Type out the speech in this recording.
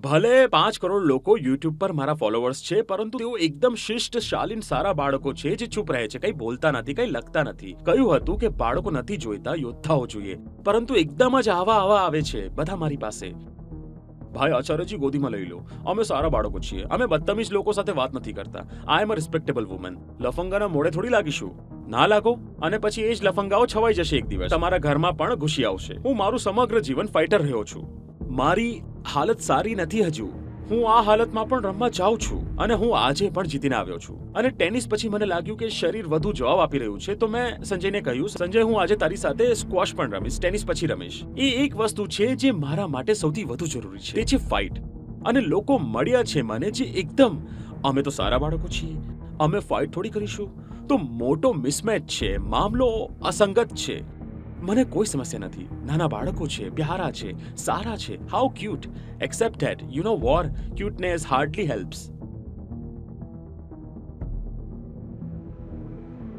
ભલે 5 કરોડ લોકો યુટ્યુબ પર મારા ફોલોઅર્સ છે, પરંતુ તેઓ એકદમ શિષ્ટ, શાલીન, સારા બાળકો છે જે ચૂપ રહે છે, કંઈ બોલતા નથી, કંઈ લખતા નથી. કહ્યું હતું કે બાળકો નથી જોઈતા, યોદ્ધાઓ જોઈએ, પરંતુ એકદમ જ આવા આવે છે બધા મારી પાસે. ભાઈ આચાર્યજી ગોદીમાં લઈ લો, અમે સારા બાળકો છીએ, અમે બદતમીઝ લોકો સાથે વાત નથી કરતા. આઈ એમ અ રિસ્પેક્ટેબલ વુમન. લફંગાના મોઢે થોડી લાગીશું. ના લાગો, અને પછી એ જ લફંગાઓ છવાઈ જશે એક દિવસ, તમારા ઘરમાં પણ ઘૂસી આવશે. હું મારું સમગ્ર જીવન ફાઇટર રહ્યો છું. મારી હાલત સારી નથી હજુ. હું આ હાલતમાં પણ રમવા જાઉં છું, અને હું આજે પણ જીતીને આવ્યો છું. અને ટેનિસ પછી મને લાગ્યું કે શરીર વધુ જવાબ આપી રહ્યું છે, તો મેં સંજયને કહ્યું, સંજય, હું આજે તારી સાથે સ્ક્વોશ પણ રમીશ, ટેનિસ પછી રમીશ. એ એક વસ્તુ છે જે મારા માટે સૌથી વધુ જરૂરી છે, તે છે ફાઇટ. અને લોકો મળ્યા છે મને જે એકદમ, અમે તો સારા બાળકો છીએ, અમે ફાઇટ થોડી કરીશું. તો મોટો મિસમેચ છે, મામલો અસંગત છે. મને કોઈ સમસ્યા નથી. નાના બાળકો છે, પ્યારા છે, સારા છે. How cute. Except that, you know war, cuteness hardly helps.